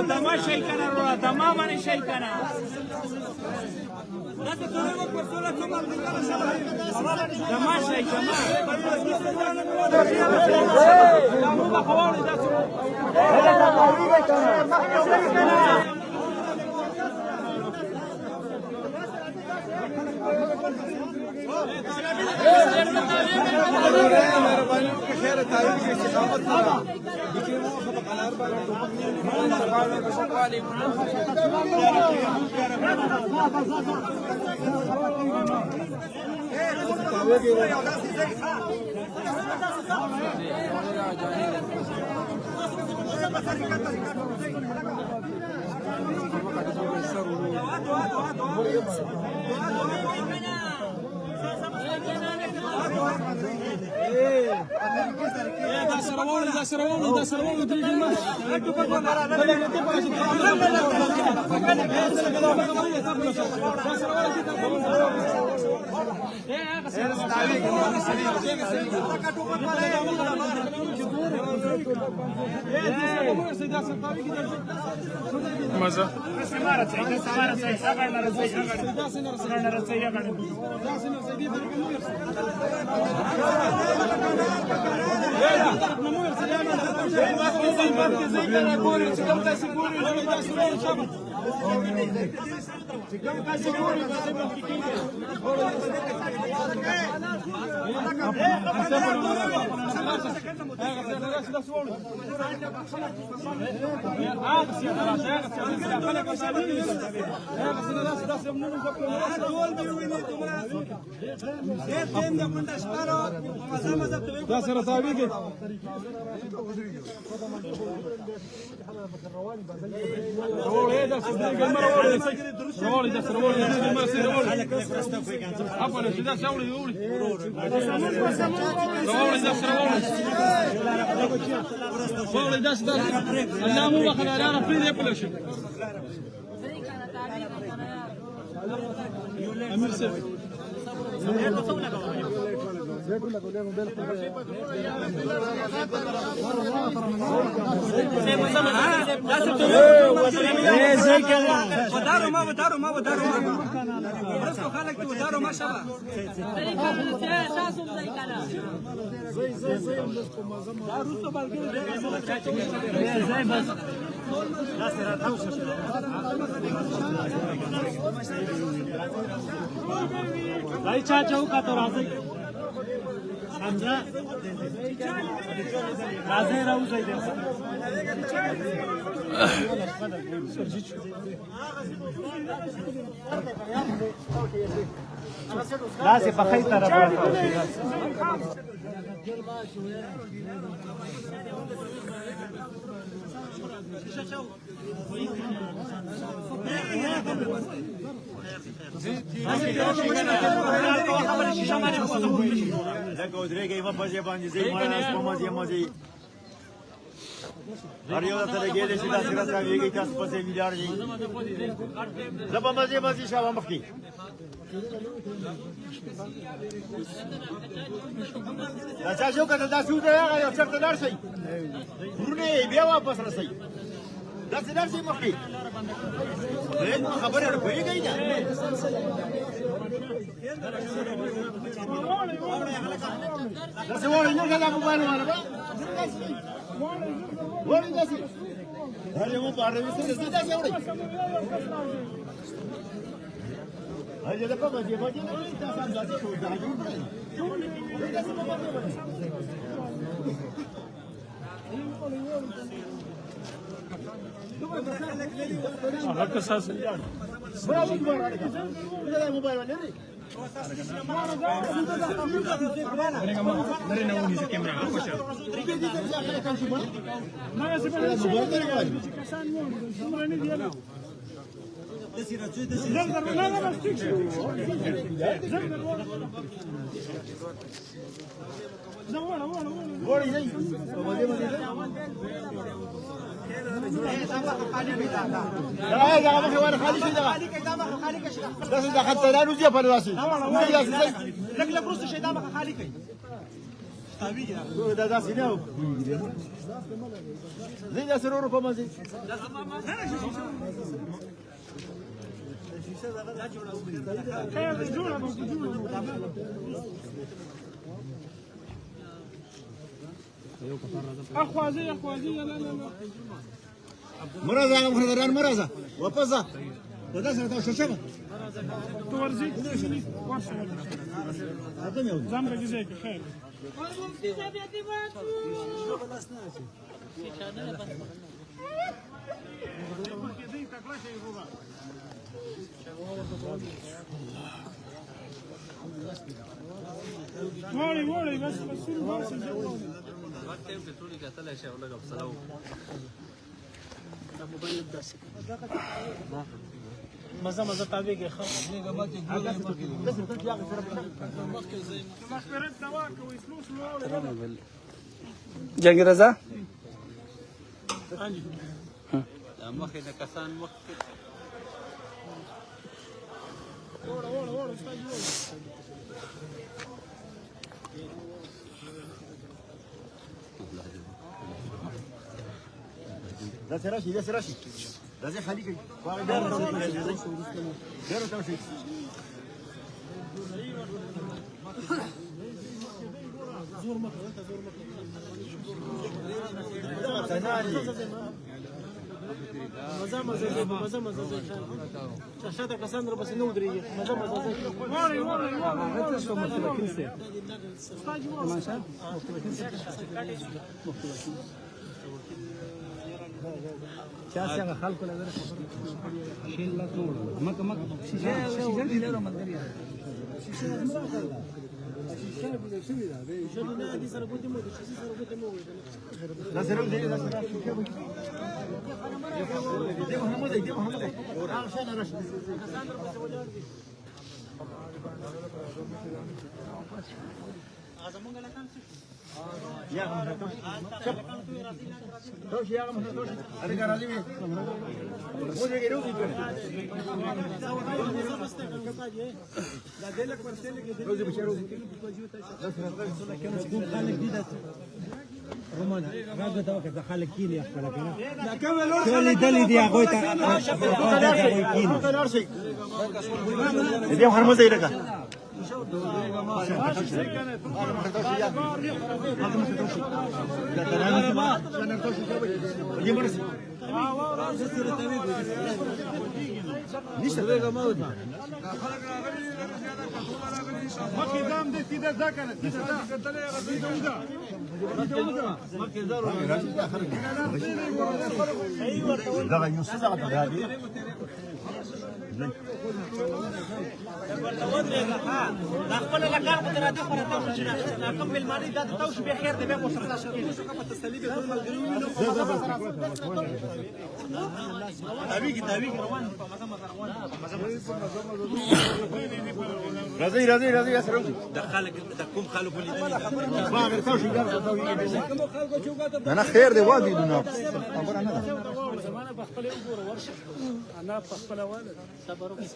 تمام شيء كان رولا تماما شيء كان تمام شيء لا سي بخيت هر یو ته لګېدې چې داسې راته راویږي تاسو پسې ویلار دي زه به مزې شابه مخکې دا چا شو کته داسې وځي هغه یو چېرته لاړ شئ ورونه یې بیا واپس رسئ داسې لاړ شئ مخکې خبرې ورته پوهېږئ نه داسې واړئ نه که دا موبایل والا به وړي داسې هر یو بار وسته داسې وړي هغه د په باندې باندې نه تاسو ځاتې شو دا جوړ کړئ داسې په باندې هغه قصاص برابر موبایل موبایل نه اخوازي لا لا لا مرزا مخدران مرزا وفزا وده سنة ششمة تورزيك زمرة جزيك خير وړي بس وقت یې ټولې کتلای شي او لږ افسره وکړو مزه تابعږي ښه جنگ رضا مخې د کسان مخکې ده سراشي ده زي خليكي دارو توشي زور مزه شاته کسان در پسې نو درېږي مزه چا څنګه خلکو لږه شیل لا ټول مکه شیشه دي له مندري توشي يا عم توشي انا قاعد عليه مو ده غيره كده لا دلك مرسلك روزي بشارو کوم خلک دي د رومان راځه دا وخت د خلک کینی خپل کنه دا کومه دلی دی هغه ته دي هرمز دی لګه راځي یا سره د خلک د کوم خلکو لیدل انا خیر دی وادي دونه خبر نه انا بخبل والد صبروا بس